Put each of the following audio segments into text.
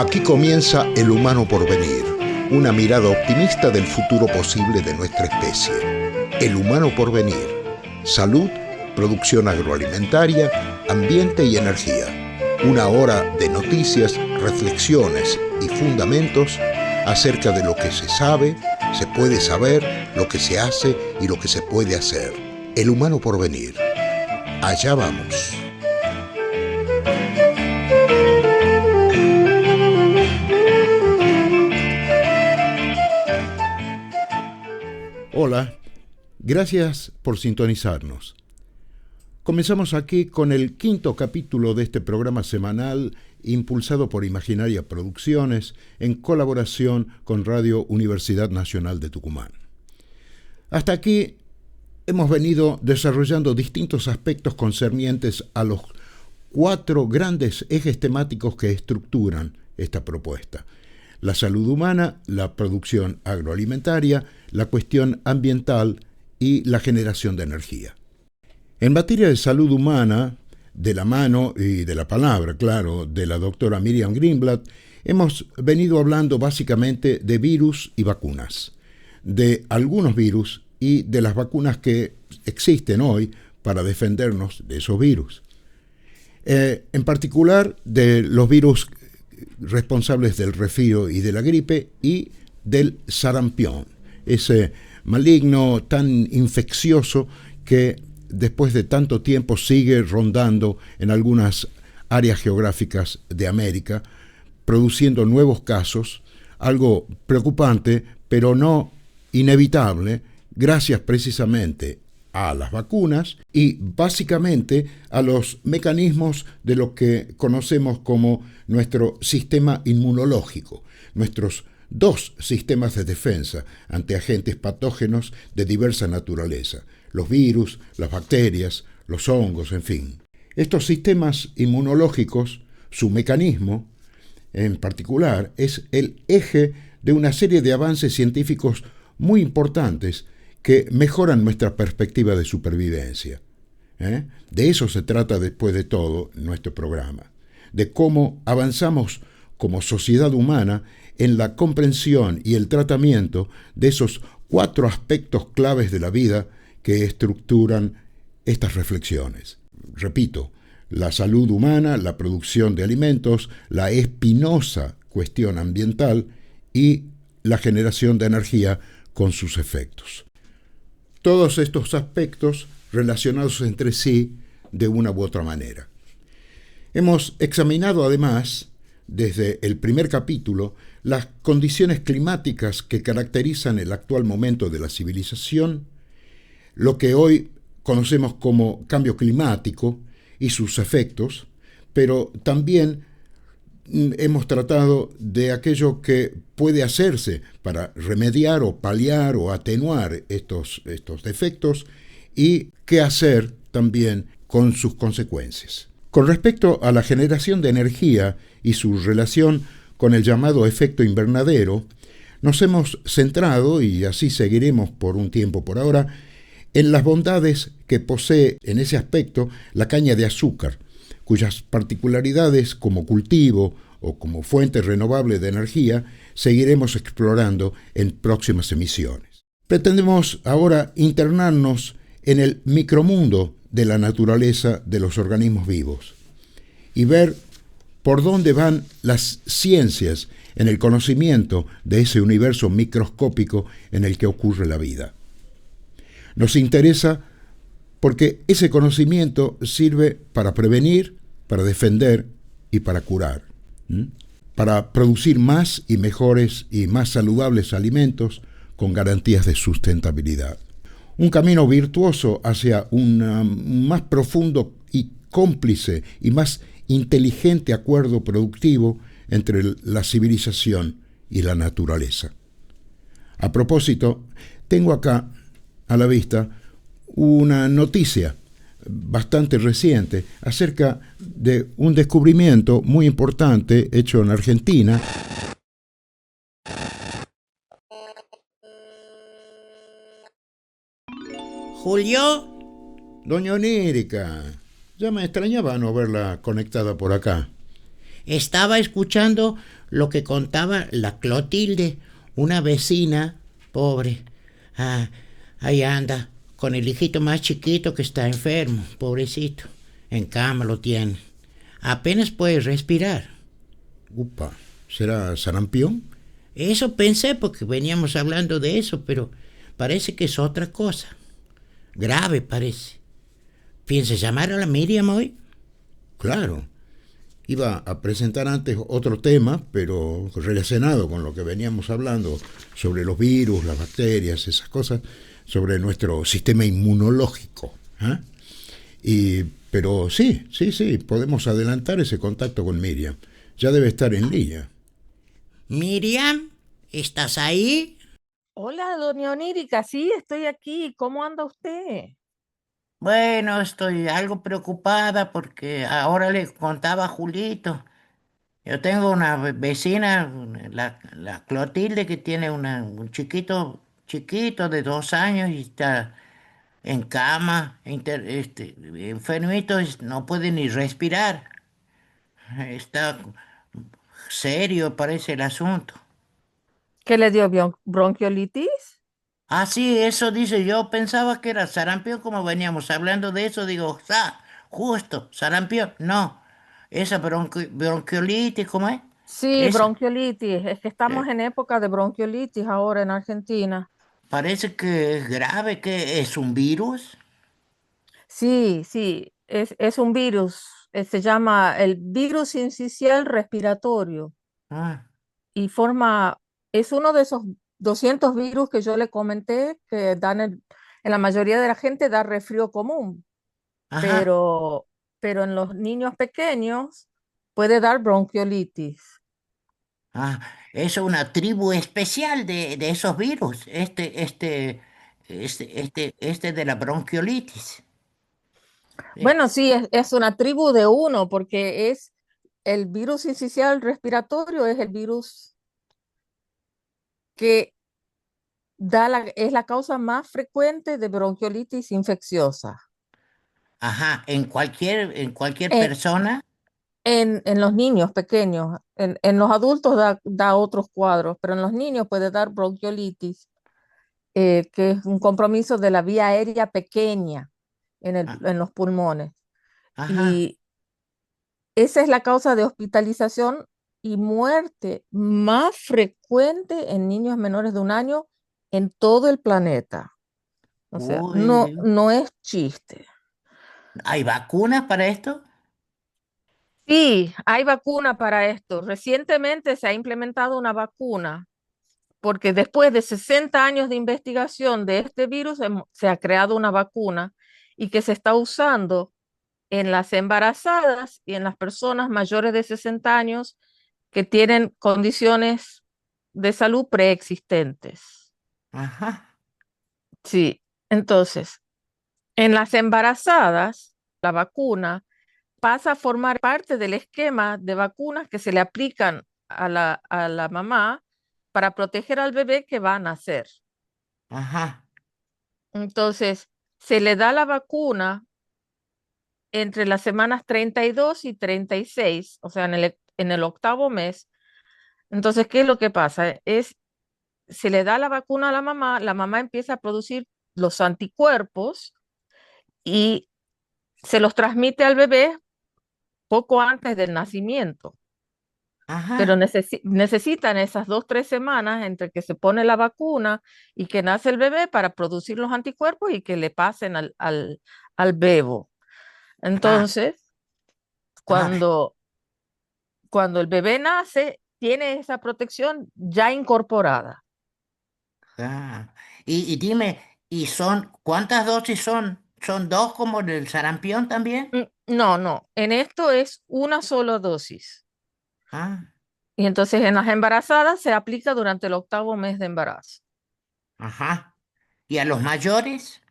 Aquí comienza El Humano Porvenir, una mirada optimista del futuro posible de nuestra especie. El Humano Porvenir, salud, producción agroalimentaria, ambiente y energía. Una hora de noticias, reflexiones y fundamentos acerca de lo que se sabe, se puede saber, lo que se hace y lo que se puede hacer. El Humano Porvenir. Allá vamos. Hola, gracias por sintonizarnos. Comenzamos aquí con el quinto capítulo de este programa semanal impulsado por Imaginaria Producciones en colaboración con Radio Universidad Nacional de Tucumán. Hasta aquí hemos venido desarrollando distintos aspectos concernientes a los 4 grandes ejes temáticos que estructuran esta propuesta: la salud humana, la producción agroalimentaria, la cuestión ambiental y la generación de energía. En materia de salud humana, de la mano y de la palabra, claro, de la doctora Miriam Greenblatt, hemos venido hablando básicamente de virus y vacunas, de algunos virus y de las vacunas que existen hoy para defendernos de esos virus. En particular, de los virus responsables del resfrío y de la gripe y del sarampión, ese maligno tan infeccioso que después de tanto tiempo sigue rondando en algunas áreas geográficas de América, produciendo nuevos casos, algo preocupante, pero no inevitable, gracias precisamente a las vacunas y básicamente a los mecanismos de lo que conocemos como nuestro sistema inmunológico, nuestros 2 sistemas de defensa ante agentes patógenos de diversa naturaleza: los virus, las bacterias, los hongos, en fin. Estos sistemas inmunológicos, su mecanismo en particular, es el eje de una serie de avances científicos muy importantes que mejoran nuestra perspectiva de supervivencia. De eso se trata, después de todo, nuestro programa, de cómo avanzamos como sociedad humana en la comprensión y el tratamiento de esos 4 aspectos claves de la vida que estructuran estas reflexiones. Repito, la salud humana, la producción de alimentos, la espinosa cuestión ambiental y la generación de energía con sus efectos. Todos estos aspectos relacionados entre sí de una u otra manera. Hemos examinado además, desde el primer capítulo, las condiciones climáticas que caracterizan el actual momento de la civilización, lo que hoy conocemos como cambio climático y sus efectos, pero también hemos tratado de aquello que puede hacerse para remediar o paliar o atenuar estos efectos y qué hacer también con sus consecuencias. Con respecto a la generación de energía y su relación con el llamado efecto invernadero, nos hemos centrado, y así seguiremos por un tiempo por ahora, en las bondades que posee en ese aspecto la caña de azúcar, cuyas particularidades como cultivo o como fuente renovable de energía seguiremos explorando en próximas emisiones. Pretendemos ahora internarnos en el micromundo de la naturaleza de los organismos vivos y ver por dónde van las ciencias en el conocimiento de ese universo microscópico en el que ocurre la vida. Nos interesa porque ese conocimiento sirve para prevenir, para defender y para curar, para producir más y mejores y más saludables alimentos con garantías de sustentabilidad. Un camino virtuoso hacia un más profundo y cómplice y más inteligente acuerdo productivo entre la civilización y la naturaleza. A propósito, tengo acá a la vista una noticia bastante reciente acerca de un descubrimiento muy importante hecho en Argentina. ¿Julio? Doña Onírica, ya me extrañaba no verla conectada por acá. Estaba escuchando lo que contaba la Clotilde, una vecina pobre. Ah, ahí anda, con el hijito más chiquito que está enfermo, pobrecito. En cama lo tiene. Apenas puede respirar. Upa, ¿será sarampión? Eso pensé porque veníamos hablando de eso, pero parece que es otra cosa. Grave parece. ¿Piensas llamar a la Miriam hoy? Claro. Iba a presentar antes otro tema, pero relacionado con lo que veníamos hablando sobre los virus, las bacterias, esas cosas, sobre nuestro sistema inmunológico. ¿Eh? Pero sí, podemos adelantar ese contacto con Miriam. Ya debe estar en línea. Miriam, ¿estás ahí? Hola, doña Onírica, sí, estoy aquí. ¿Cómo anda usted? Bueno, estoy algo preocupada porque ahora le contaba a Julito. Yo tengo una vecina, la Clotilde, que tiene un chiquito, chiquito de 2 años y está en cama, enfermito, no puede ni respirar. Está serio, parece el asunto. ¿Qué le dio bronquiolitis? Ah, sí, eso dice. Yo pensaba que era sarampión, como veníamos hablando de eso. Digo, justo, sarampión. No, esa bronquiolitis, ¿cómo es? Sí, Esa. bronquiolitis. Es que estamos eh, en época de bronquiolitis ahora en Argentina. Parece que es grave, que es un virus. Sí, sí, es un virus. Se llama el virus sincicial respiratorio Ah, y es uno de esos 200 virus que yo le comenté que en la mayoría de la gente da resfrío común, ajá. pero, pero en los niños pequeños puede dar bronquiolitis. Ah, es una tribu especial de esos virus. Este de la bronquiolitis. Sí. Bueno, sí, es una tribu de uno porque es el virus incisional respiratorio, es el virus que es la causa más frecuente de bronquiolitis infecciosa Ajá, en cualquier en, persona. en los niños pequeños. En los adultos da otros cuadros, pero en los niños puede dar bronquiolitis, que es un compromiso de la vía aérea pequeña Ah, en los pulmones. ajá. Y esa es la causa de hospitalización y muerte más frecuente en niños menores de 1 año en todo el planeta. O sea, no, Uy, no es chiste. ¿hay vacunas para esto? Sí, hay vacuna para esto. Recientemente se ha implementado una vacuna porque después de 60 años de investigación de este virus se ha creado una vacuna y que se está usando en las embarazadas y en las personas mayores de 60 años que tienen condiciones de salud preexistentes. Ajá, Sí, entonces, en las embarazadas, la vacuna pasa a formar parte del esquema de vacunas que se le aplican a la mamá para proteger al bebé que va a nacer. ajá, Entonces, se le da la vacuna entre las semanas 32 y 36, o sea, en el octavo mes. Entonces, ¿qué es lo que pasa? Se le da la vacuna a la mamá empieza a producir los anticuerpos y se los transmite al bebé poco antes del nacimiento. Pero ajá. necesitan esas 2, 3 semanas entre que se pone la vacuna y que nace el bebé para producir los anticuerpos y que le pasen al bebo. Ah, Entonces, ajá. cuando, cuando el bebé nace, tiene esa protección ya incorporada. Ah. Y dime, ¿cuántas dosis son? ¿Son dos como en el sarampión también? No, no, en esto es una sola dosis. Ah, Y entonces en las embarazadas se aplica durante el octavo mes de embarazo. ajá. ¿Y a los mayores?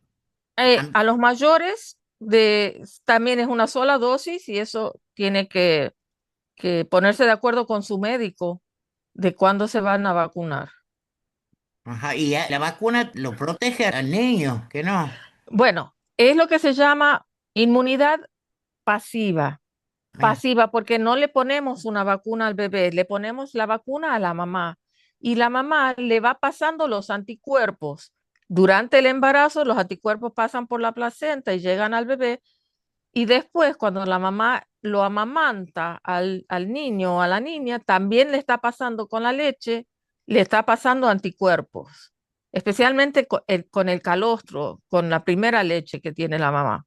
A los mayores también es una sola dosis y eso tiene que ponerse de acuerdo con su médico de cuándo se van a vacunar. Ajá. Y la vacuna lo protege al niño, que no. Bueno, es lo que se llama inmunidad pasiva. Mira. pasiva porque no le ponemos una vacuna al bebé, le ponemos la vacuna a la mamá y la mamá le va pasando los anticuerpos. Durante el embarazo, los anticuerpos pasan por la placenta y llegan al bebé y después cuando la mamá lo amamanta al niño o a la niña, también le está pasando con la leche, le está pasando anticuerpos, especialmente con el calostro, con la primera leche que tiene la mamá.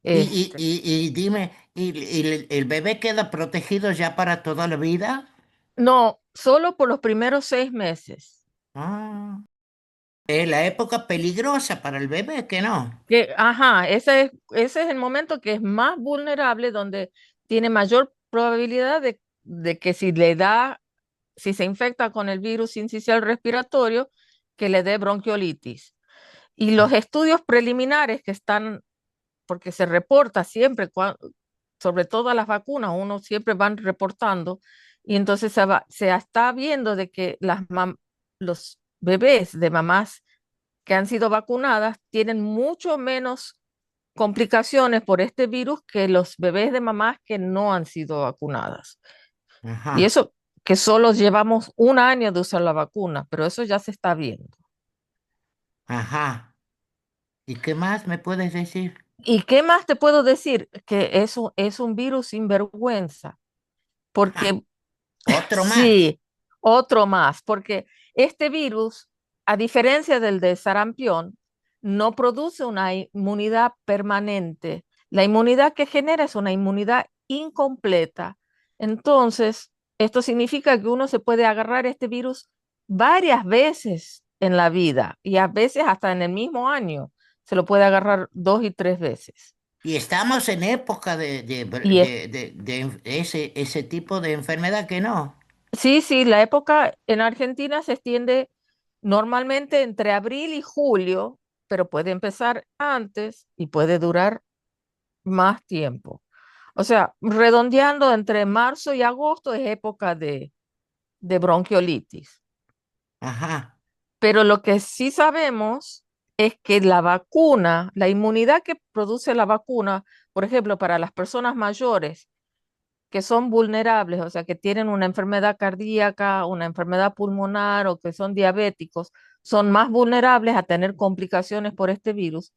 Este, Y dime, ¿y el bebé queda protegido ya para toda la vida? no, solo por los primeros 6 meses. Ah, es la época peligrosa para el bebé, ¿que no? Ajá, ese es el momento que es más vulnerable, donde tiene mayor probabilidad de que si se infecta con el virus sincicial respiratorio, que le dé bronquiolitis. Y los estudios preliminares que están, porque se reporta siempre, sobre todas las vacunas, uno siempre van reportando, y entonces se está viendo de que los bebés de mamás que han sido vacunadas tienen mucho menos complicaciones por este virus que los bebés de mamás que no han sido vacunadas. Y Ajá, eso que solo llevamos 1 año de usar la vacuna, pero eso ya se está viendo. ajá. ¿Y qué más me puedes decir? ¿Y qué más te puedo decir? Que eso es un virus sin vergüenza, Ah, porque otro más. sí, otro más, porque este virus, a diferencia del de sarampión, no produce una inmunidad permanente. La inmunidad que genera es una inmunidad incompleta. Entonces, esto significa que uno se puede agarrar este virus varias veces en la vida y a veces hasta en el mismo año. Se lo puede agarrar 2 y 3 veces. Y estamos en época Y es de ese tipo de enfermedad que no. Sí, sí, la época en Argentina se extiende normalmente entre abril y julio, pero puede empezar antes y puede durar más tiempo. O sea, redondeando entre marzo y agosto es época de bronquiolitis. Ajá, Pero lo que sí sabemos es que la vacuna, la inmunidad que produce la vacuna, por ejemplo, para las personas mayores, que son vulnerables, o sea, que tienen una enfermedad cardíaca, una enfermedad pulmonar o que son diabéticos, son más vulnerables a tener complicaciones por este virus.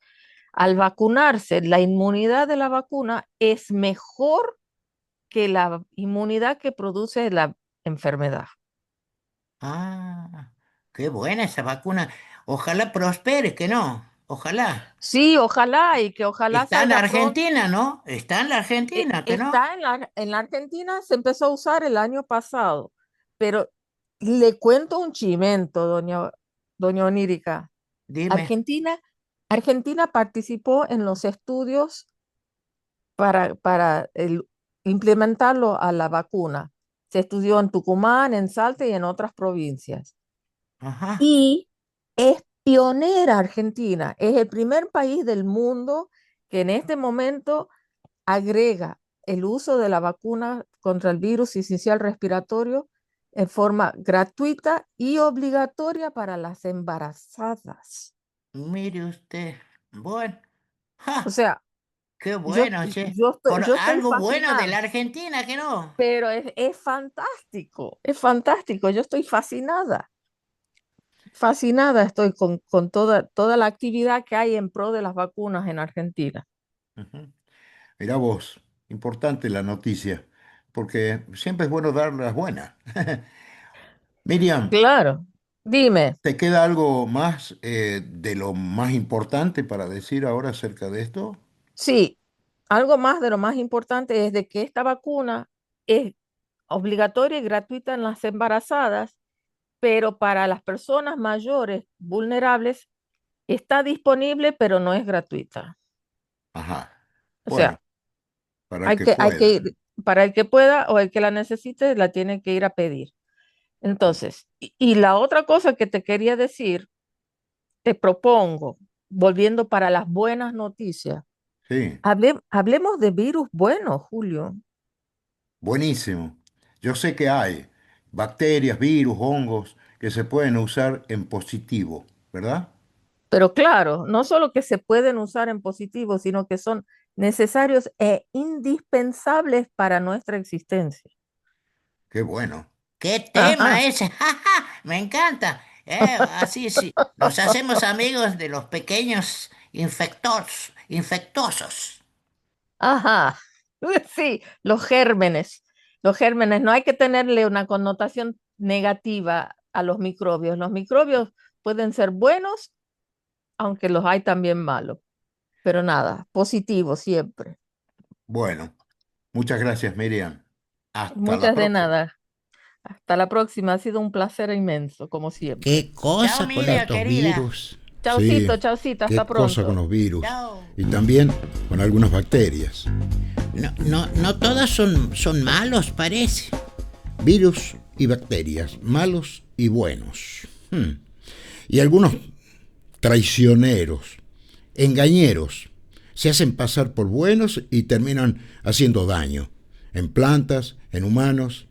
Al vacunarse, la inmunidad de la vacuna es mejor que la inmunidad que produce la enfermedad. ah, qué buena esa vacuna. Ojalá prospere, que no. Ojalá. Sí, ojalá y que ojalá Está en la salga pronto. Argentina, ¿no? Está en la Argentina, que no. Está en la Argentina, se empezó a usar el año pasado, pero le cuento un chimento, doña Onírica. Dime. Argentina, Argentina participó en los estudios para implementarlo a la vacuna. Se estudió en Tucumán, en Salta y en otras provincias. Ajá. Y es pionera Argentina. Es el primer país del mundo que en este momento agrega el uso de la vacuna contra el virus sincicial respiratorio en forma gratuita y obligatoria para las embarazadas. Mire usted. Bueno. O Ja, sea, qué yo, bueno, che. yo estoy, Con yo estoy algo bueno de la fascinada, Argentina, que no. pero es fantástico, es fantástico. Yo estoy fascinada, fascinada estoy con toda la actividad que hay en pro de las vacunas en Argentina. Ujú. Mirá vos, importante la noticia, porque siempre es bueno dar las buenas. Miriam, Claro, dime. ¿te queda algo más de lo más importante para decir ahora acerca de esto? Sí, algo más de lo más importante es de que esta vacuna es obligatoria y gratuita en las embarazadas, pero para las personas mayores vulnerables está disponible, pero no es gratuita. Ajá. O Bueno, sea, para el que hay que pueda. ir, para el que pueda o el que la necesite, la tiene que ir a pedir. Entonces, y la otra cosa que te quería decir, te propongo, volviendo para las buenas noticias, Sí, hablemos de virus buenos, Julio. buenísimo. Yo sé que hay bacterias, virus, hongos que se pueden usar en positivo, ¿verdad? Pero claro, no solo que se pueden usar en positivo, sino que son necesarios e indispensables para nuestra existencia. Qué bueno. ¿Qué Ajá. tema ese? ¡Ja, ja! Me encanta. Así sí, nos hacemos amigos de los pequeños infectosos. Ajá, sí, los gérmenes. Los gérmenes, no hay que tenerle una connotación negativa a los microbios. Los microbios pueden ser buenos, aunque los hay también malos. Pero nada, positivo siempre. Bueno, muchas gracias, Miriam. Hasta la Muchas de próxima. nada. Hasta la próxima. Ha sido un placer inmenso, como siempre. ¿Qué Chao, cosa con Miriam, estos querida. virus? Sí, Chaucito, chaucita, qué hasta cosa con pronto. los virus. Chao. Y también con algunas bacterias. No todas son malos, parece. Virus y bacterias, malos y buenos. Y algunos traicioneros, engañeros, se hacen pasar por buenos y terminan haciendo daño, en plantas, en humanos.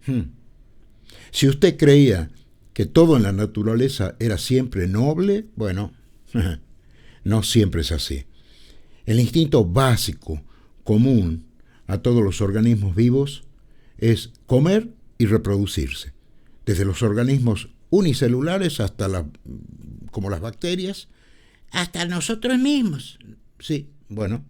Si usted creía que todo en la naturaleza era siempre noble, bueno, no siempre es así. El instinto básico, común a todos los organismos vivos, es comer y reproducirse. Desde los organismos unicelulares hasta como las bacterias, Hasta nosotros mismos. sí, bueno,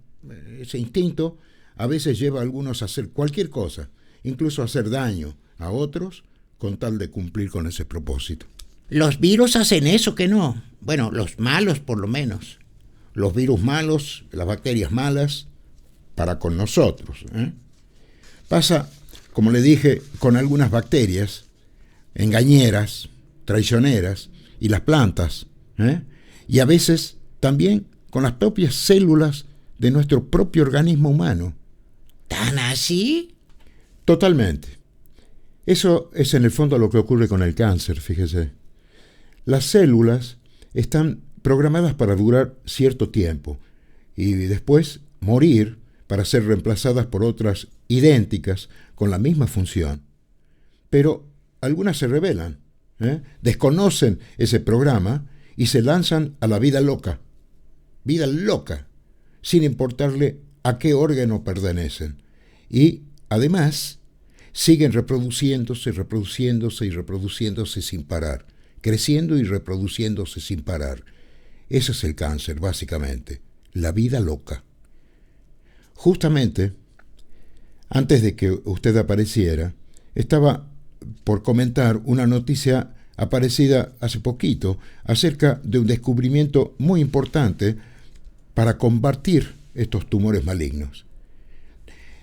ese instinto a veces lleva a algunos a hacer cualquier cosa, incluso a hacer daño a otros con tal de cumplir con ese propósito. Los virus hacen eso, ¿que no? Bueno, los malos por lo menos. Los virus malos, las bacterias malas, para con nosotros. Pasa, como le dije, con algunas bacterias, engañeras, traicioneras, y las plantas, y a veces también con las propias células de nuestro propio organismo humano. ¿Tan así? Totalmente. Eso es en el fondo lo que ocurre con el cáncer, fíjese. Las células están programadas para durar cierto tiempo y después morir para ser reemplazadas por otras idénticas con la misma función. Pero algunas se rebelan, desconocen ese programa y se lanzan a la vida loca, sin importarle a qué órgano pertenecen. Y además siguen reproduciéndose sin parar, creciendo y reproduciéndose sin parar. Ese es el cáncer, básicamente, la vida loca. Justamente, antes de que usted apareciera, estaba por comentar una noticia aparecida hace poquito acerca de un descubrimiento muy importante para combatir estos tumores malignos.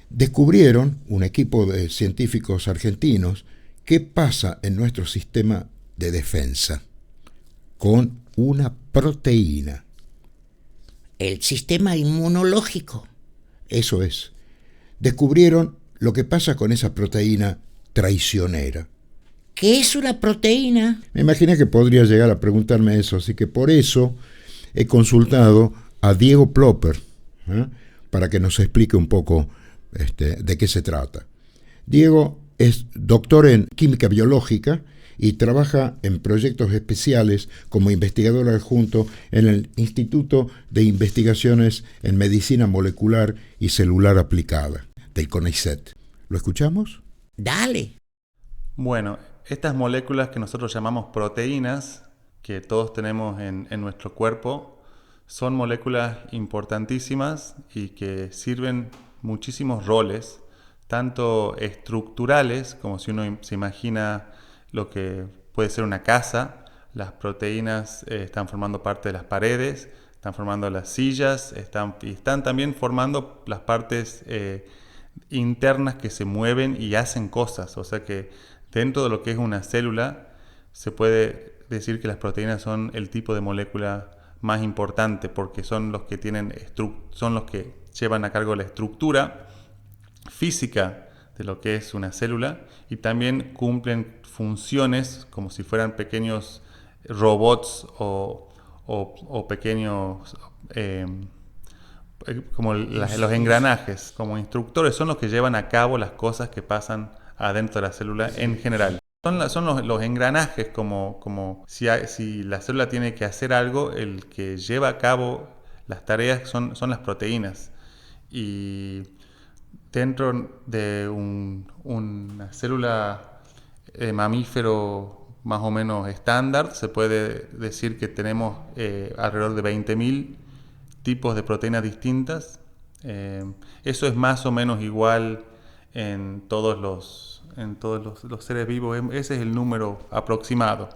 Descubrieron, un equipo de científicos argentinos, qué pasa en nuestro sistema de defensa con una proteína. El sistema inmunológico. Eso es. Descubrieron lo que pasa con esa proteína traicionera. ¿Qué es una proteína? Me imaginé que podría llegar a preguntarme eso, así que por eso he consultado a Diego Plopper, para que nos explique un poco de qué se trata. Diego es doctor en química biológica y trabaja en proyectos especiales como investigador adjunto en el Instituto de Investigaciones en Medicina Molecular y Celular Aplicada, del CONICET. ¿Lo escuchamos? Dale. Bueno, estas moléculas que nosotros llamamos proteínas, que todos tenemos en nuestro cuerpo, son moléculas importantísimas y que sirven muchísimos roles, tanto estructurales, como si uno se imagina lo que puede ser una casa. Las proteínas están formando parte de las paredes, están formando las sillas, están también formando las partes internas que se mueven y hacen cosas. O sea que dentro de lo que es una célula se puede decir que las proteínas son el tipo de molécula más importante, porque son los que son los que llevan a cargo la estructura física de lo que es una célula y también cumplen funciones como si fueran pequeños robots o pequeños como los engranajes, como instructores, son los que llevan a cabo las cosas que pasan adentro de la célula en general. Son los engranajes, como si la célula tiene que hacer algo, el que lleva a cabo las tareas son las proteínas. Y dentro de una célula mamífero más o menos estándar, se puede decir que tenemos alrededor de 20.000 tipos de proteínas distintas. Eso es más o menos igual en todos los seres vivos. Ese es el número aproximado.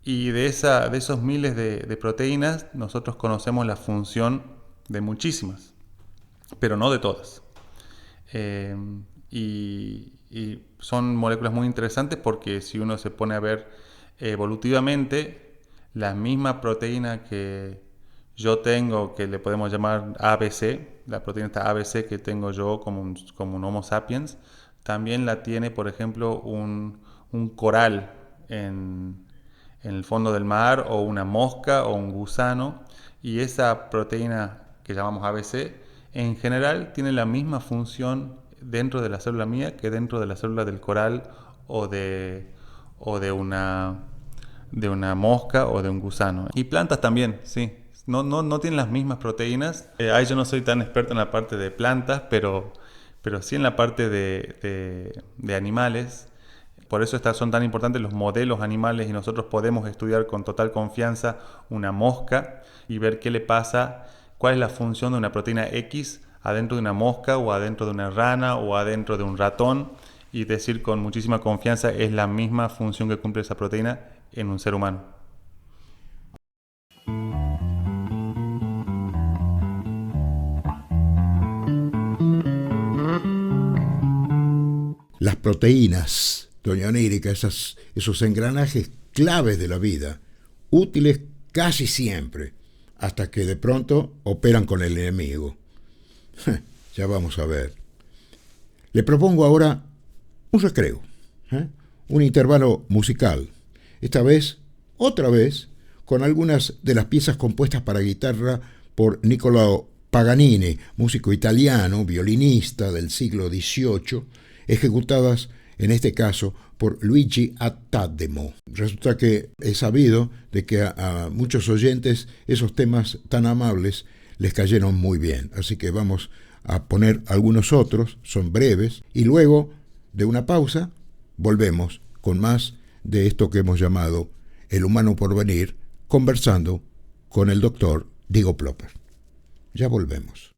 Y de esos miles de proteínas, nosotros conocemos la función de muchísimas, pero no de todas. Y son moléculas muy interesantes porque si uno se pone a ver evolutivamente, la misma proteína que yo tengo, que le podemos llamar ABC, la proteína esta ABC que tengo yo como un Homo sapiens, también la tiene, por ejemplo, un coral en el fondo del mar, o una mosca o un gusano, y esa proteína que llamamos ABC en general tiene la misma función dentro de la célula mía que dentro de la célula del coral o de una mosca o de un gusano. Y plantas también, sí. No tienen las mismas proteínas. Ahí yo no soy tan experto en la parte de plantas, pero sí en la parte de animales. Por eso son tan importantes los modelos animales, y nosotros podemos estudiar con total confianza una mosca y ver qué le pasa, cuál es la función de una proteína X adentro de una mosca o adentro de una rana o adentro de un ratón, y decir con muchísima confianza es la misma función que cumple esa proteína en un ser humano. Las proteínas, doña Onírica, esos engranajes claves de la vida, útiles casi siempre, hasta que de pronto operan con el enemigo. Ya vamos a ver. Le propongo ahora un recreo, un intervalo musical, otra vez, con algunas de las piezas compuestas para guitarra por Niccolò Paganini, músico italiano, violinista del siglo XVIII, ejecutadas en este caso por Luigi Attademo. Resulta que he sabido de que a muchos oyentes esos temas tan amables les cayeron muy bien, así que vamos a poner algunos otros, son breves, y luego de una pausa volvemos con más de esto que hemos llamado El humano por venir, conversando con el doctor Diego Plopper. Ya volvemos.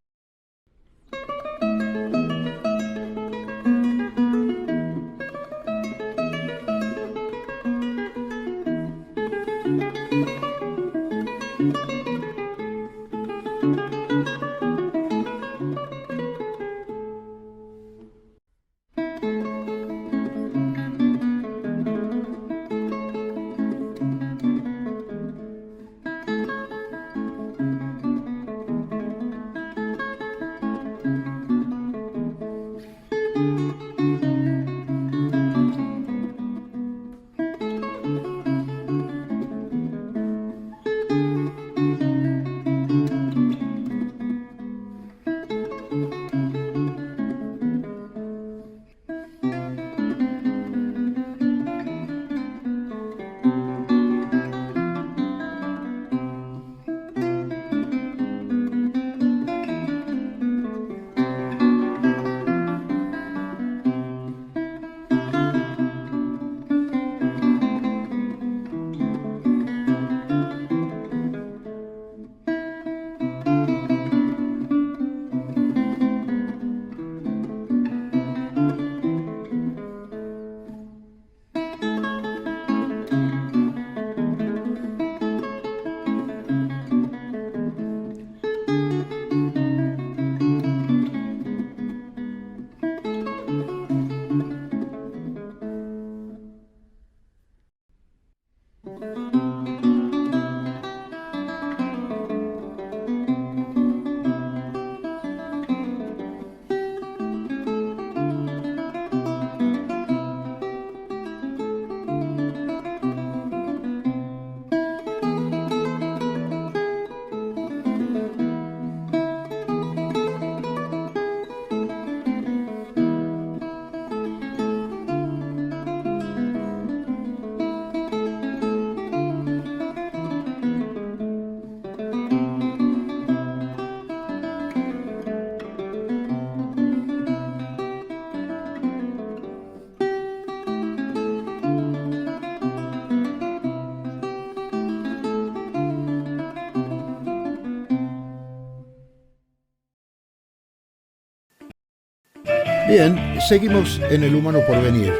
Bien, seguimos en El Humano Porvenir.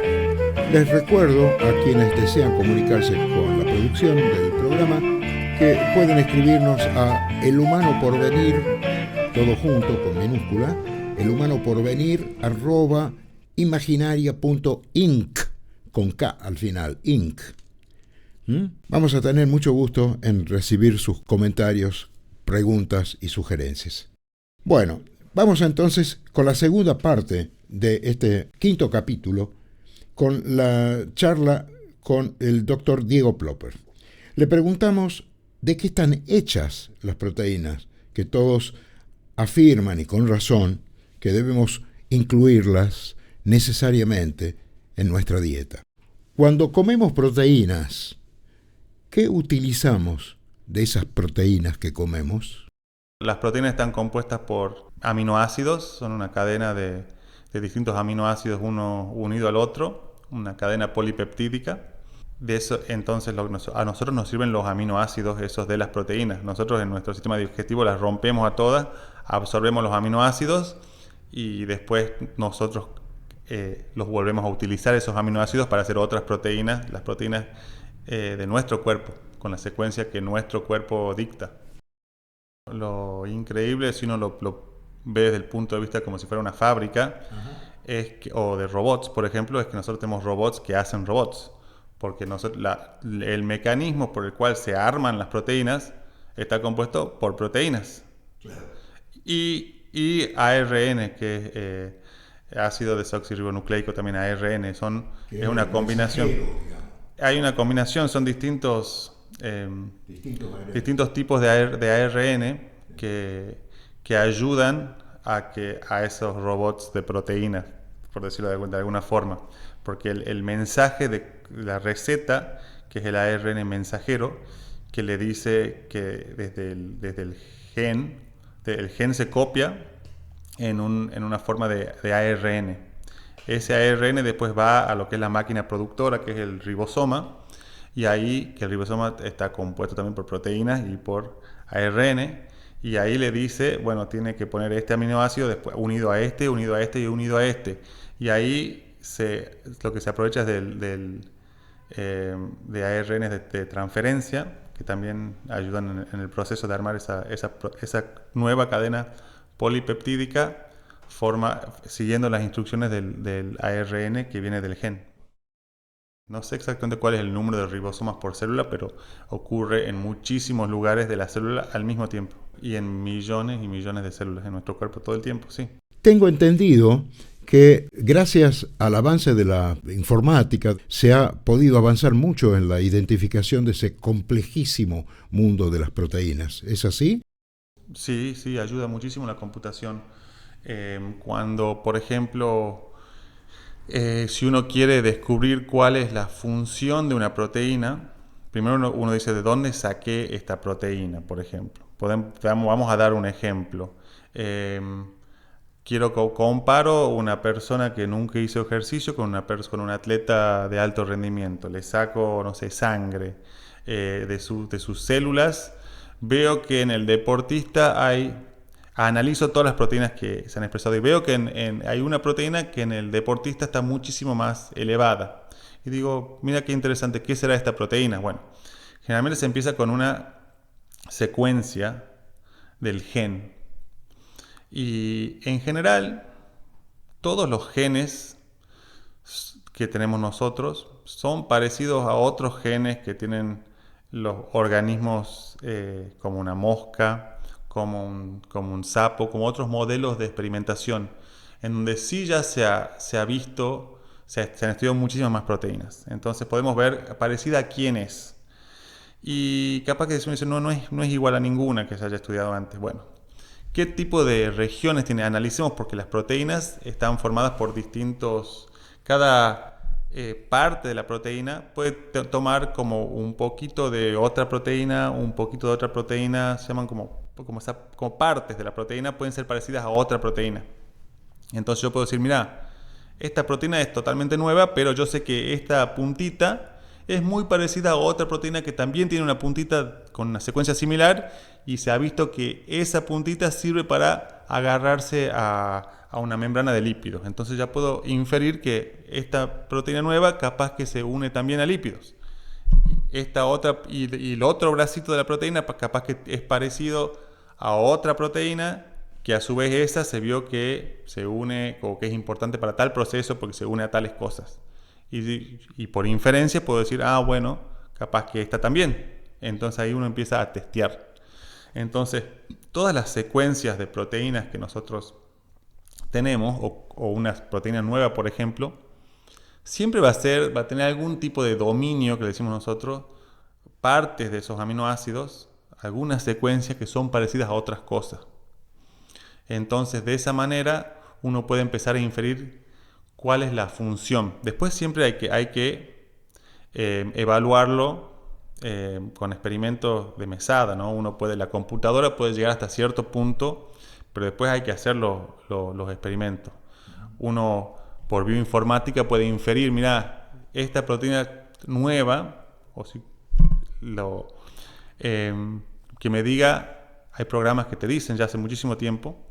Les recuerdo a quienes desean comunicarse con la producción del programa que pueden escribirnos a elhumanoporvenir, todo junto con minúscula, elhumanoporvenir@imaginaria.inc, con K al final, inc. Vamos a tener mucho gusto en recibir sus comentarios, preguntas y sugerencias. Bueno, vamos entonces con la segunda parte de este quinto capítulo, con la charla con el doctor Diego Plopper. Le preguntamos de qué están hechas las proteínas, que todos afirman, y con razón, que debemos incluirlas necesariamente en nuestra dieta. Cuando comemos proteínas, ¿qué utilizamos de esas proteínas que comemos? Las proteínas están compuestas por aminoácidos, son una cadena de distintos aminoácidos uno unido al otro, una cadena polipeptídica. De eso, entonces, a nosotros nos sirven los aminoácidos esos de las proteínas. Nosotros en nuestro sistema digestivo las rompemos a todas, absorbemos los aminoácidos y después nosotros los volvemos a utilizar esos aminoácidos para hacer otras proteínas, las proteínas de nuestro cuerpo, con la secuencia que nuestro cuerpo dicta. Lo increíble, si uno lo ve desde el punto de vista como si fuera una fábrica, o de robots, por ejemplo, es que nosotros tenemos robots que hacen robots, porque el mecanismo por el cual se arman las proteínas está compuesto por proteínas. Claro. Y ARN, que es ácido desoxirribonucleico, también ARN, es una combinación. Hay una combinación, son distintos tipos de ARN que ayudan a esos robots de proteínas, por decirlo de alguna forma, porque el mensaje de la receta, que es el ARN mensajero, que le dice que desde el gen se copia en una forma de ARN. Ese ARN después va a lo que es la máquina productora, que es el ribosoma, y ahí que el ribosoma está compuesto también por proteínas y por ARN, y ahí le dice, bueno, tiene que poner este aminoácido después unido a este y unido a este, y ahí lo que se aprovecha es de ARN de transferencia, que también ayudan en el proceso de armar esa nueva cadena polipeptídica, siguiendo las instrucciones del ARN que viene del gen. No sé exactamente cuál es el número de ribosomas por célula, pero ocurre en muchísimos lugares de la célula al mismo tiempo, y en millones y millones de células en nuestro cuerpo todo el tiempo, sí. Tengo entendido que gracias al avance de la informática se ha podido avanzar mucho en la identificación de ese complejísimo mundo de las proteínas. ¿Es así? Sí, ayuda muchísimo la computación. Cuando, por ejemplo, si uno quiere descubrir cuál es la función de una proteína, primero uno dice, ¿de dónde saqué esta proteína, por ejemplo? Vamos a dar un ejemplo. Comparo una persona que nunca hizo ejercicio con un atleta de alto rendimiento. Le saco, no sé, sangre de sus células. Veo que en el deportista analizo todas las proteínas que se han expresado y veo que hay una proteína que en el deportista está muchísimo más elevada. Y digo, mira qué interesante, ¿qué será esta proteína? Bueno, generalmente se empieza con una secuencia del gen. Y en general, todos los genes que tenemos nosotros son parecidos a otros genes que tienen los organismos como una mosca, como un sapo, como otros modelos de experimentación, en donde sí ya se han estudiado muchísimas más proteínas. Entonces podemos ver parecida a quién es. Y capaz que uno dice, no es igual a ninguna que se haya estudiado antes. Bueno, ¿qué tipo de regiones tiene? Analicemos, porque las proteínas están formadas por cada parte de la proteína puede tomar como un poquito de otra proteína, un poquito de otra proteína, se llaman como partes de la proteína, pueden ser parecidas a otra proteína. Entonces yo puedo decir, mira, esta proteína es totalmente nueva, pero yo sé que esta puntita es muy parecida a otra proteína que también tiene una puntita con una secuencia similar, y se ha visto que esa puntita sirve para agarrarse a a una membrana de lípidos. Entonces ya puedo inferir que esta proteína nueva capaz que se une también a lípidos. Esta otra y el otro bracito de la proteína capaz que es parecido a otra proteína que a su vez esa se vio que se une o que es importante para tal proceso porque se une a tales cosas. Y por inferencia puedo decir, bueno, capaz que esta también. Entonces ahí uno empieza a testear. Entonces, todas las secuencias de proteínas que nosotros tenemos, o una proteína nueva, por ejemplo, siempre va a tener algún tipo de dominio, que le decimos nosotros, partes de esos aminoácidos, algunas secuencias que son parecidas a otras cosas. Entonces, de esa manera, uno puede empezar a inferir cuál es la función. Después siempre hay que evaluarlo con experimentos de mesada, ¿no? La computadora puede llegar hasta cierto punto, pero después hay que hacer los experimentos. Uno, por bioinformática, puede inferir, mira, esta proteína nueva, que me diga, hay programas que te dicen ya hace muchísimo tiempo,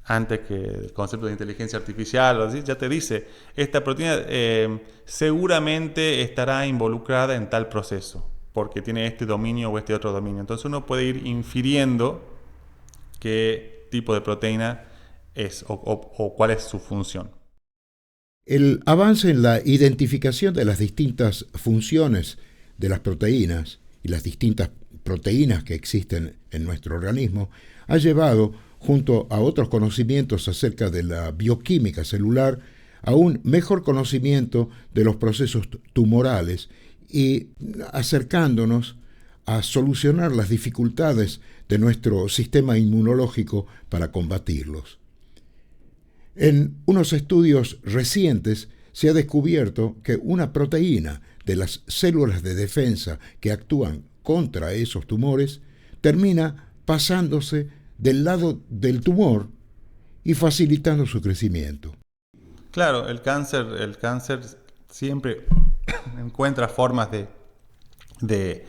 antes que el concepto de inteligencia artificial, así, ya te dice, esta proteína seguramente estará involucrada en tal proceso, porque tiene este dominio o este otro dominio. Entonces uno puede ir infiriendo qué tipo de proteína es o cuál es su función. El avance en la identificación de las distintas funciones de las proteínas y las distintas proteínas que existen en nuestro organismo ha llevado, junto a otros conocimientos acerca de la bioquímica celular, a un mejor conocimiento de los procesos tumorales y acercándonos a solucionar las dificultades de nuestro sistema inmunológico para combatirlos. En unos estudios recientes se ha descubierto que una proteína de las células de defensa que actúan contra esos tumores termina pasándose del lado del tumor y facilitando su crecimiento. Claro, el cáncer siempre encuentra formas de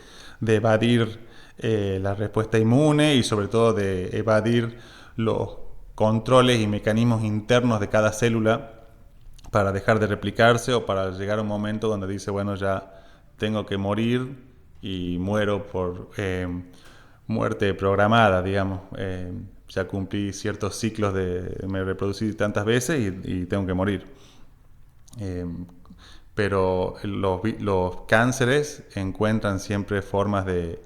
evadir la respuesta inmune y sobre todo de evadir los controles y mecanismos internos de cada célula para dejar de replicarse o para llegar a un momento donde dice, bueno, ya tengo que morir y muero por muerte programada, digamos. Ya cumplí ciertos ciclos me reproducí tantas veces y tengo que morir. Pero los cánceres encuentran siempre formas de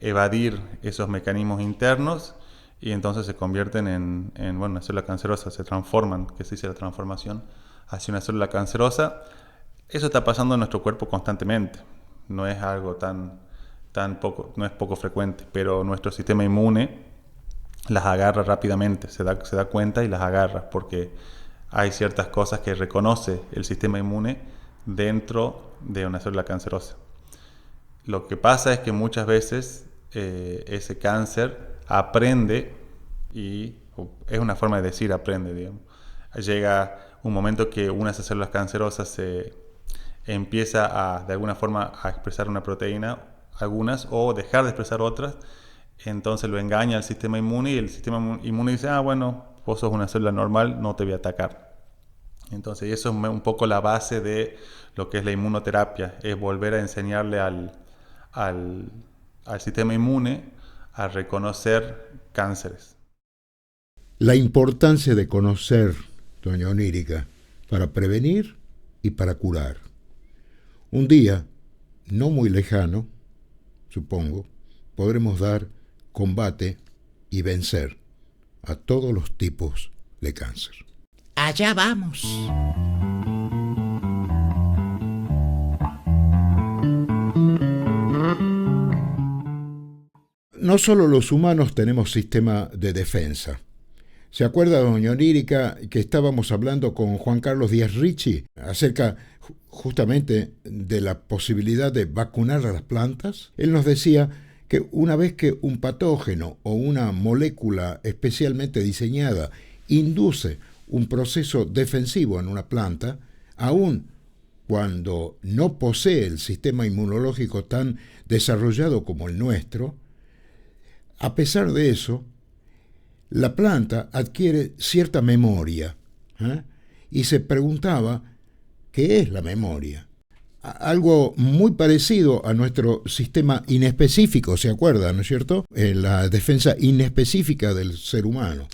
evadir esos mecanismos internos y entonces se convierten en una célula cancerosa, se transforman, que se dice la transformación, hacia una célula cancerosa. Eso está pasando en nuestro cuerpo constantemente, no es algo no es poco frecuente, pero nuestro sistema inmune las agarra rápidamente, se da cuenta y las agarra, porque hay ciertas cosas que reconoce el sistema inmune dentro de una célula cancerosa. Lo que pasa es que muchas veces ese cáncer aprende, y es una forma de decir aprende, digamos. Llega un momento que una de esas células cancerosas se empieza de alguna forma a expresar una proteína, algunas, o dejar de expresar otras, entonces lo engaña al sistema inmune y el sistema inmune dice, bueno, vos sos una célula normal, no te voy a atacar. Entonces eso es un poco la base de lo que es la inmunoterapia, es volver a enseñarle al sistema inmune a reconocer cánceres. La importancia de conocer, doña Onírica, para prevenir y para curar. Un día, no muy lejano, supongo, podremos dar combate y vencer a todos los tipos de cáncer. Allá vamos. No solo los humanos tenemos sistema de defensa. ¿Se acuerda, doña Onírica, que estábamos hablando con Juan Carlos Díaz Ricci acerca justamente de la posibilidad de vacunar a las plantas? Él nos decía que una vez que un patógeno o una molécula especialmente diseñada induce un proceso defensivo en una planta, aun cuando no posee el sistema inmunológico tan desarrollado como el nuestro, a pesar de eso, la planta adquiere cierta memoria, ¿eh? Y se preguntaba, ¿qué es la memoria? Algo muy parecido a nuestro sistema inespecífico, ¿se acuerdan, no es cierto? La defensa inespecífica del ser humano.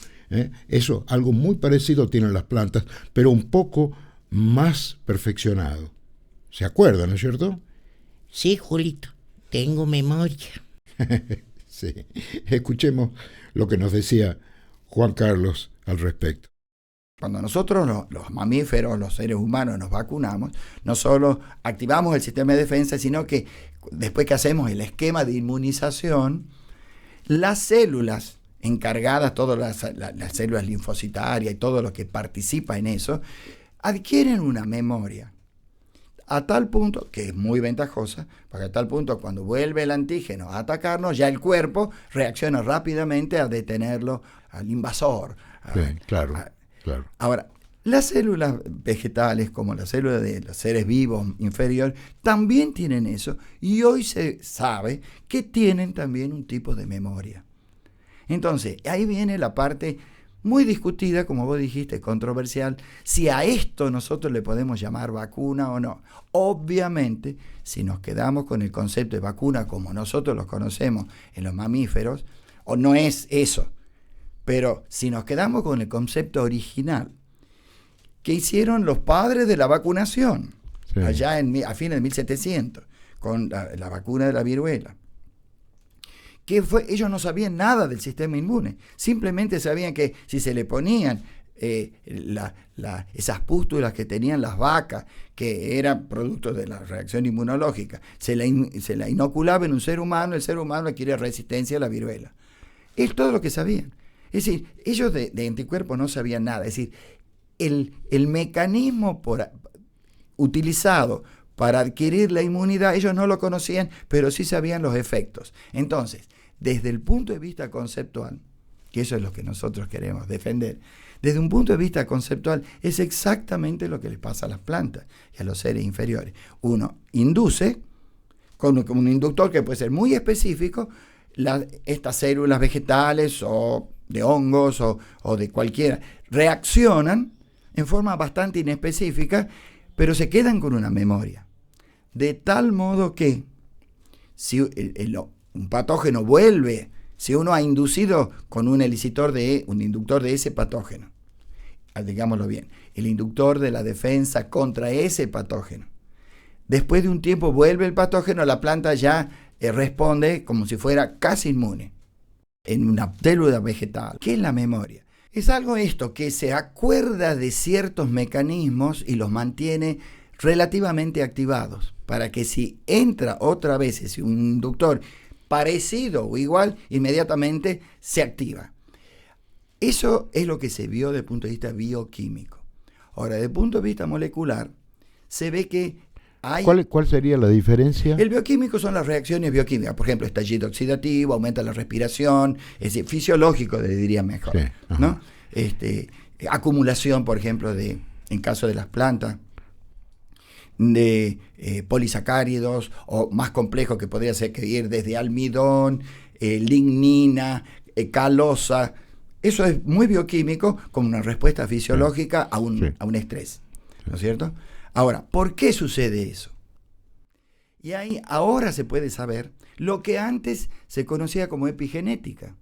Eso, algo muy parecido tienen las plantas, pero un poco más perfeccionado. ¿Se acuerdan, no es cierto? Sí, Julito, tengo memoria. Sí. Escuchemos lo que nos decía Juan Carlos al respecto. Cuando nosotros, los mamíferos, los seres humanos, nos vacunamos, no solo activamos el sistema de defensa, sino que después que hacemos el esquema de inmunización, las células encargadas, todas las células linfocitarias y todo lo que participa en eso, adquieren una memoria. A tal punto, que es muy ventajosa, porque a tal punto cuando vuelve el antígeno a atacarnos, ya el cuerpo reacciona rápidamente a detenerlo, al invasor. Sí, claro. Ahora, las células vegetales, como las células de los seres vivos inferiores, también tienen eso, y hoy se sabe que tienen también un tipo de memoria. Entonces, ahí viene la parte muy discutida, como vos dijiste, controversial, si a esto nosotros le podemos llamar vacuna o no. Obviamente, si nos quedamos con el concepto de vacuna como nosotros los conocemos en los mamíferos, o no es eso, pero si nos quedamos con el concepto original que hicieron los padres de la vacunación, sí, allá a fines de 1700, con la vacuna de la viruela, ellos no sabían nada del sistema inmune, simplemente sabían que si se le ponían esas pústulas que tenían las vacas, que eran producto de la reacción inmunológica, se la inoculaba en un ser humano, el ser humano adquiere resistencia a la viruela. Es todo lo que sabían. Es decir, ellos de anticuerpos no sabían nada. Es decir, el mecanismo utilizado para adquirir la inmunidad, ellos no lo conocían, pero sí sabían los efectos. Entonces, desde el punto de vista conceptual, que eso es lo que nosotros queremos defender, desde un punto de vista conceptual es exactamente lo que les pasa a las plantas y a los seres inferiores. Uno induce, con un inductor que puede ser muy específico, estas células vegetales o de hongos o de cualquiera, reaccionan en forma bastante inespecífica, pero se quedan con una memoria. De tal modo que si un patógeno vuelve, si uno ha inducido con un inductor de ese patógeno, digámoslo bien, el inductor de la defensa contra ese patógeno, después de un tiempo vuelve el patógeno, la planta ya responde como si fuera casi inmune en una célula vegetal. ¿Qué es la memoria? Es algo esto que se acuerda de ciertos mecanismos y los mantiene relativamente activados, para que si entra otra vez si un inductor parecido o igual, inmediatamente se activa. Eso es lo que se vio desde el punto de vista bioquímico. Ahora, desde el punto de vista molecular, se ve que ¿Cuál sería la diferencia? El bioquímico son las reacciones bioquímicas. Por ejemplo, estallido oxidativo, aumenta la respiración, es decir, fisiológico, le diría mejor. Sí, ¿no? Acumulación, por ejemplo, en caso de las plantas, de polisacáridos, o más complejo que podría ser que ir desde almidón, lignina, calosa. Eso es muy bioquímico, como una respuesta fisiológica a un estrés, ¿no es cierto? Ahora, ¿por qué sucede eso? Y ahí ahora se puede saber lo que antes se conocía como epigenética,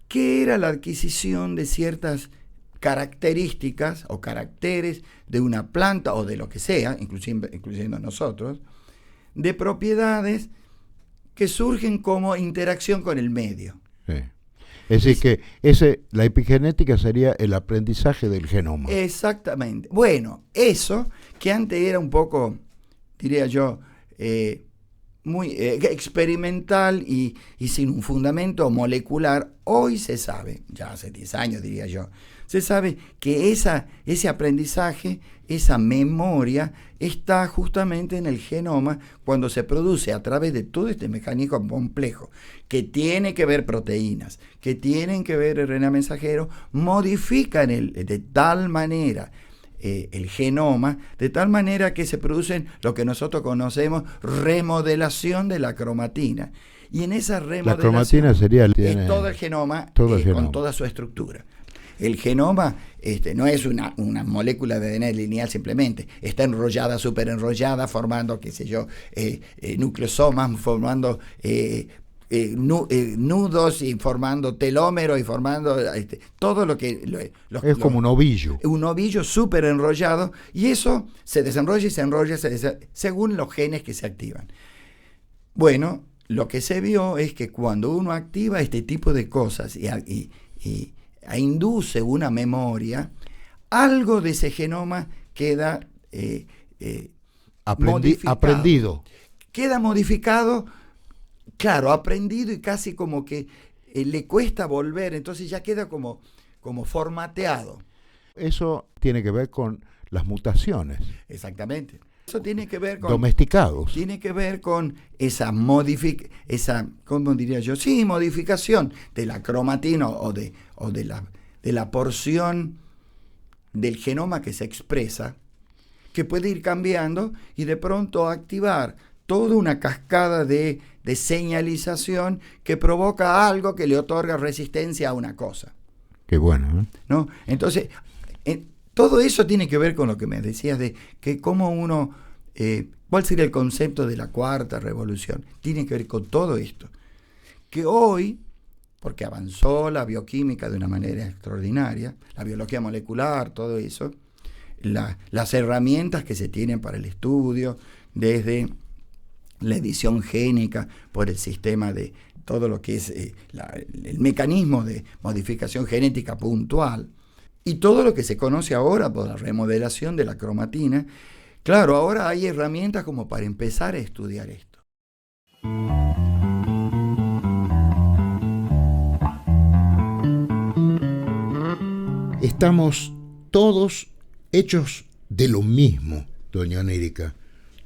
que era la adquisición de ciertas características o caracteres de una planta o de lo que sea, incluyendo nosotros, de propiedades que surgen como interacción con el medio. Sí. Es decir, que la epigenética sería el aprendizaje del genoma. Exactamente. Bueno, eso que antes era un poco, diría yo, muy experimental y sin un fundamento molecular, hoy se sabe, ya hace 10 años diría yo, se sabe que ese aprendizaje, esa memoria, está justamente en el genoma cuando se produce a través de todo este mecanismo complejo, que tiene que ver proteínas, que tienen que ver RNA mensajero, modifican de tal manera el genoma, de tal manera que se producen lo que nosotros conocemos remodelación de la cromatina. Y en esa La remodelación cromatina sería es todo el genoma, todo el genoma. con toda su estructura. El genoma no es una molécula de ADN lineal simplemente, está enrollada, súper enrollada, formando, qué sé yo, nucleosomas, formando nudos y formando telómeros y formando todo lo que... Es como un ovillo. Un ovillo súper enrollado, y eso se desenrolla y se enrolla según los genes que se activan. Bueno, lo que se vio es que cuando uno activa este tipo de cosas y induce una memoria, algo de ese genoma queda aprendido. Queda modificado, claro, aprendido, y casi como que le cuesta volver, entonces ya queda como formateado. Eso tiene que ver con las mutaciones. Exactamente. Eso tiene que ver con... Domesticados. Tiene que ver con ¿cómo diría yo? Sí, modificación de la cromatina o de la porción del genoma que se expresa, que puede ir cambiando y de pronto activar toda una cascada de señalización que provoca algo que le otorga resistencia a una cosa. Qué bueno, ¿eh? ¿No? Entonces, todo eso tiene que ver con lo que me decías de que cómo uno, cuál sería el concepto de la cuarta revolución. Tiene que ver con todo esto. Que hoy, porque avanzó la bioquímica de una manera extraordinaria, la biología molecular, todo eso, las herramientas que se tienen para el estudio, desde la edición génica, por el sistema de todo lo que es el mecanismo de modificación genética puntual, y todo lo que se conoce ahora por la remodelación de la cromatina. Claro, ahora hay herramientas como para empezar a estudiar esto. Estamos todos hechos de lo mismo, doña Onérica.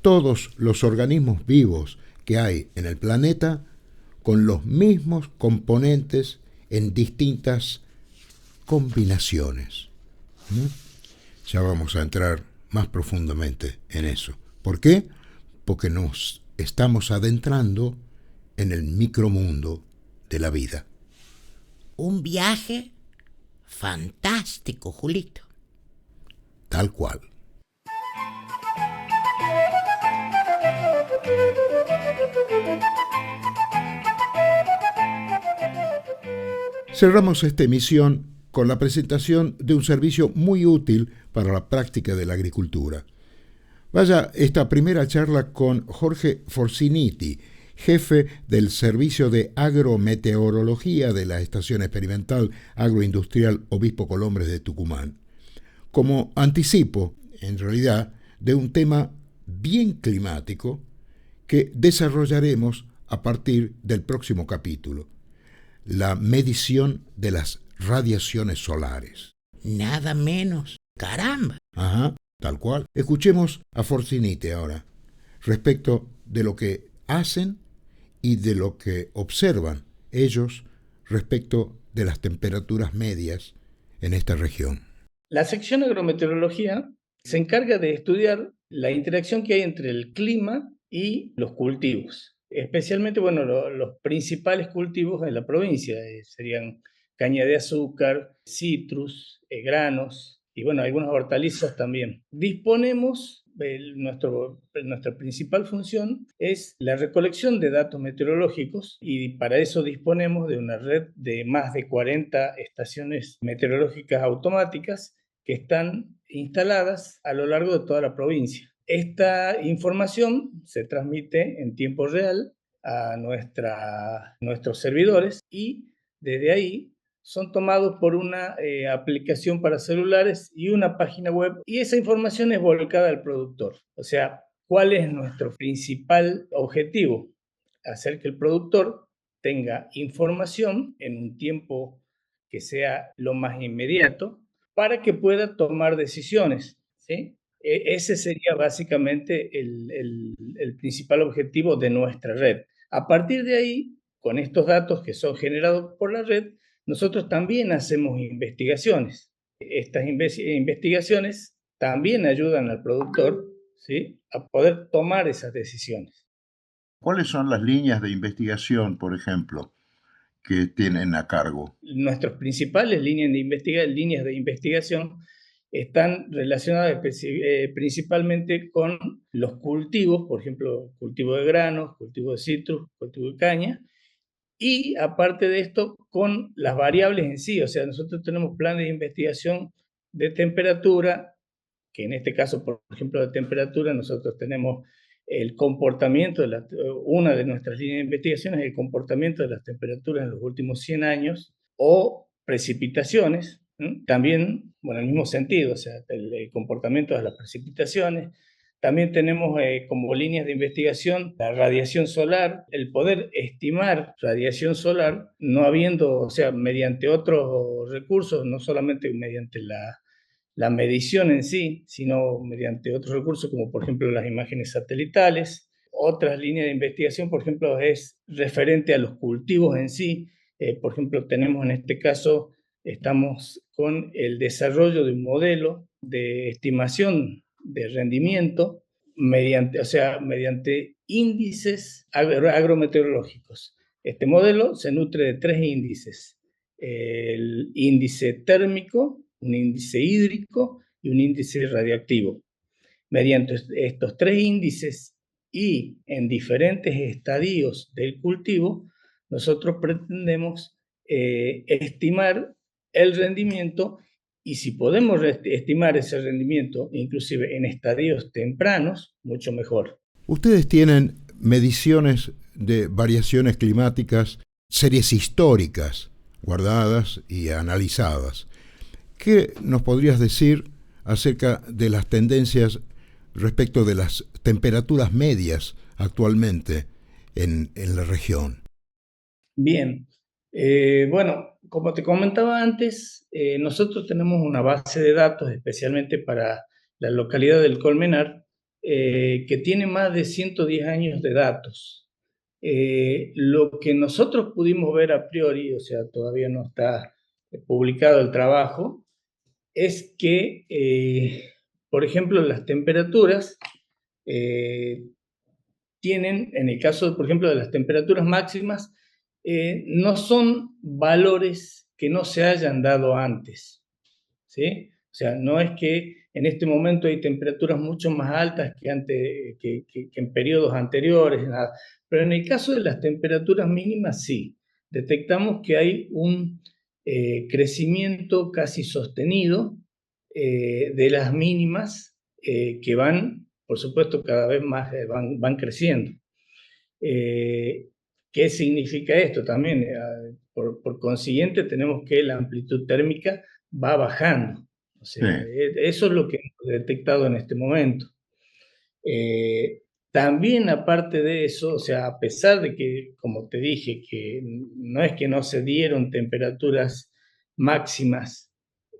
Todos los organismos vivos que hay en el planeta con los mismos componentes en distintas combinaciones. Ya vamos a entrar más profundamente en eso. ¿Por qué? Porque nos estamos adentrando en el micromundo de la vida. Un viaje fantástico, Julito. Tal cual. Cerramos esta emisión con la presentación de un servicio muy útil para la práctica de la agricultura. Vaya esta primera charla con Jorge Forciniti, jefe del Servicio de Agrometeorología de la Estación Experimental Agroindustrial Obispo Colombres de Tucumán, como anticipo, en realidad, de un tema bien climático que desarrollaremos a partir del próximo capítulo: la medición de las radiaciones solares. Nada menos. Caramba. Ajá, tal cual. Escuchemos a Forciniti ahora, respecto de lo que hacen y de lo que observan ellos respecto de las temperaturas medias en esta región. La sección agrometeorología se encarga de estudiar la interacción que hay entre el clima y los cultivos. Especialmente, los principales cultivos en la provincia serían caña de azúcar, citrus, granos y algunas hortalizas también. Nuestra principal función es la recolección de datos meteorológicos, y para eso disponemos de una red de más de 40 estaciones meteorológicas automáticas que están instaladas a lo largo de toda la provincia. Esta información se transmite en tiempo real a nuestros servidores, y desde ahí son tomados por una aplicación para celulares y una página web, y esa información es volcada al productor. O sea, ¿cuál es nuestro principal objetivo? Hacer que el productor tenga información en un tiempo que sea lo más inmediato para que pueda tomar decisiones, ¿sí? Ese sería básicamente el principal objetivo de nuestra red. A partir de ahí, con estos datos que son generados por la red, nosotros también hacemos investigaciones. Estas investigaciones también ayudan al productor, ¿sí?, a poder tomar esas decisiones. ¿Cuáles son las líneas de investigación, por ejemplo, que tienen a cargo? Nuestras principales líneas de investigación están relacionadas principalmente con los cultivos, por ejemplo, cultivo de granos, cultivo de citrus, cultivo de caña, y aparte de esto, con las variables en sí. O sea, nosotros tenemos planes de investigación de temperatura, que en este caso, por ejemplo, de temperatura, nosotros tenemos el comportamiento una de nuestras líneas de investigación es el comportamiento de las temperaturas en los últimos 100 años o precipitaciones. También, bueno, en el mismo sentido, o sea, el comportamiento de las precipitaciones. También tenemos como líneas de investigación la radiación solar, el poder estimar radiación solar, no habiendo, o sea, mediante otros recursos, no solamente mediante la medición en sí, sino mediante otros recursos como por ejemplo las imágenes satelitales. Otras líneas de investigación, por ejemplo, es referente a los cultivos en sí. Por ejemplo, tenemos en este caso, estamos con el desarrollo de un modelo de estimación de rendimiento mediante índices agrometeorológicos. Este modelo se nutre de 3 índices: el índice térmico, un índice hídrico y un índice radioactivo. Mediante estos 3 índices y en diferentes estadios del cultivo, nosotros pretendemos estimar el rendimiento, y si podemos estimar ese rendimiento, inclusive en estadios tempranos, mucho mejor. Ustedes tienen mediciones de variaciones climáticas, series históricas, guardadas y analizadas. ¿Qué nos podrías decir acerca de las tendencias respecto de las temperaturas medias actualmente en la región? Bien, bueno, como te comentaba antes, nosotros tenemos una base de datos especialmente para la localidad del Colmenar, que tiene más de 110 años de datos. Lo que nosotros pudimos ver a priori, o sea, todavía no está publicado el trabajo, es que, por ejemplo, las temperaturas tienen, en el caso, por ejemplo, de las temperaturas máximas, no son valores que no se hayan dado antes, ¿sí? O sea, no es que en este momento hay temperaturas mucho más altas que en periodos anteriores, nada. Pero en el caso de las temperaturas mínimas, sí. Detectamos que hay un crecimiento casi sostenido de las mínimas que van, por supuesto, cada vez más van creciendo. ¿Qué significa esto? También, por consiguiente, tenemos que la amplitud térmica va bajando. O sea, Sí. eso es lo que hemos detectado en este momento. También, aparte de eso, o sea, a pesar de que, como te dije, que no es que no se dieron temperaturas máximas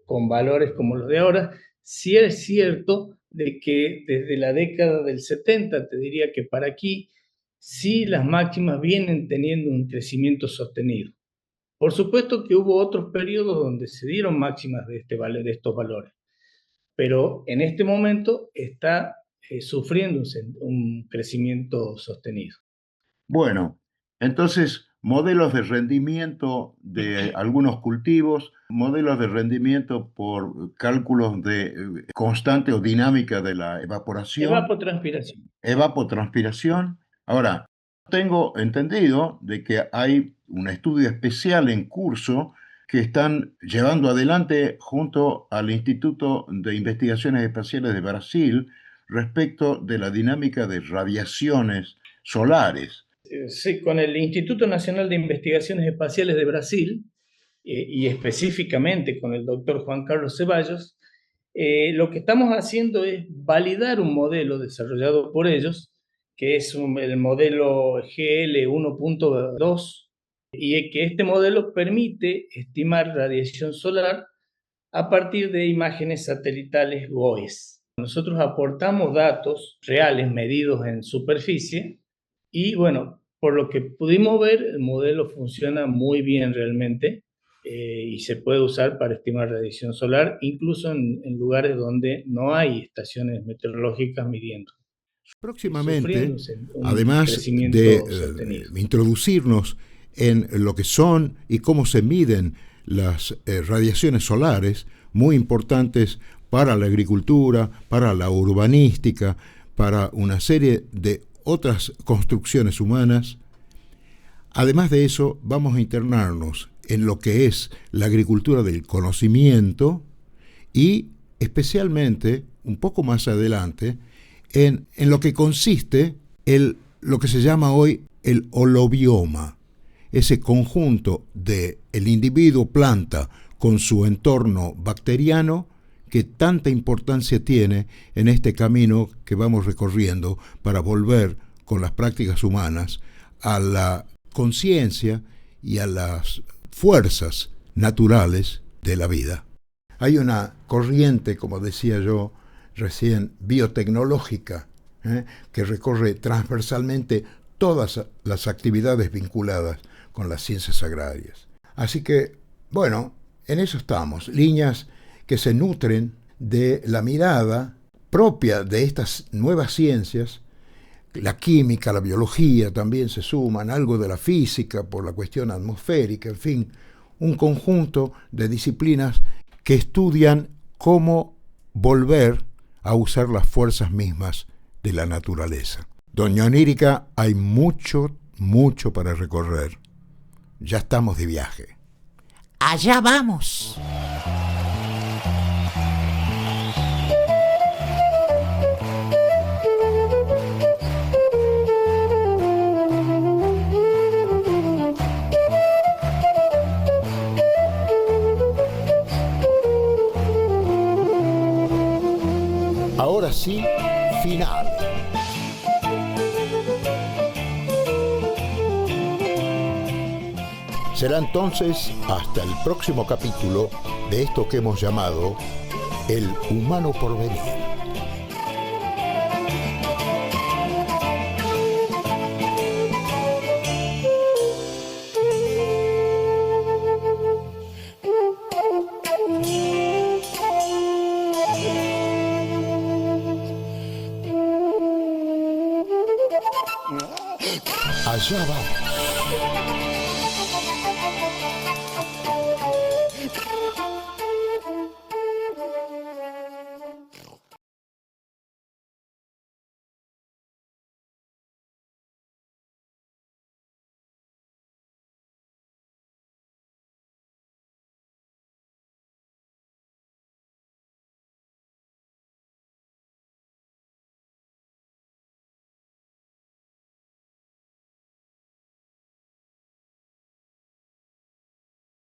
con valores como los de ahora, sí es cierto de que desde la década del 70, te diría que para aquí, sí las máximas vienen teniendo un crecimiento sostenido. Por supuesto que hubo otros periodos donde se dieron máximas de estos valores, pero en este momento está sufriendo un crecimiento sostenido. Bueno, entonces, modelos de rendimiento de algunos cultivos, modelos de rendimiento por cálculos de constante o dinámica de la evaporación, Evapotranspiración. evapotranspiración. Ahora, tengo entendido de que hay un estudio especial en curso que están llevando adelante junto al Instituto de Investigaciones Espaciales de Brasil respecto de la dinámica de radiaciones solares. Sí, con el Instituto Nacional de Investigaciones Espaciales de Brasil, y específicamente con el doctor Juan Carlos Ceballos, lo que estamos haciendo es validar un modelo desarrollado por ellos, que es el modelo GL 1.2, y que este modelo permite estimar radiación solar a partir de imágenes satelitales GOES. Nosotros aportamos datos reales medidos en superficie y bueno, por lo que pudimos ver, el modelo funciona muy bien realmente, y se puede usar para estimar radiación solar, incluso en lugares donde no hay estaciones meteorológicas midiendo. Próximamente, sufriéndose un además crecimiento de sostenido. introducirnos en lo que son y cómo se miden las radiaciones solares, muy importantes para la agricultura, para la urbanística, para una serie de otras construcciones humanas. Además de eso, vamos a internarnos en lo que es la agricultura del conocimiento y especialmente, un poco más adelante, en lo que consiste lo que se llama hoy el holobioma, ese conjunto de el individuo planta con su entorno bacteriano que tanta importancia tiene en este camino que vamos recorriendo para volver con las prácticas humanas a la conciencia y a las fuerzas naturales de la vida. Hay una corriente, como decía yo recién, biotecnológica, que recorre transversalmente todas las actividades vinculadas con las ciencias agrarias. Así que, bueno, en eso estamos, líneas que se nutren de la mirada propia de estas nuevas ciencias. La química, la biología también se suman, algo de la física por la cuestión atmosférica, en fin, un conjunto de disciplinas que estudian cómo volver a usar las fuerzas mismas de la naturaleza. Doña Onírica, hay mucho para recorrer. Ya estamos de viaje. Allá vamos. Ahora sí, final. Será entonces hasta el próximo capítulo de esto que hemos llamado El Humano Porvenir. Allá vamos.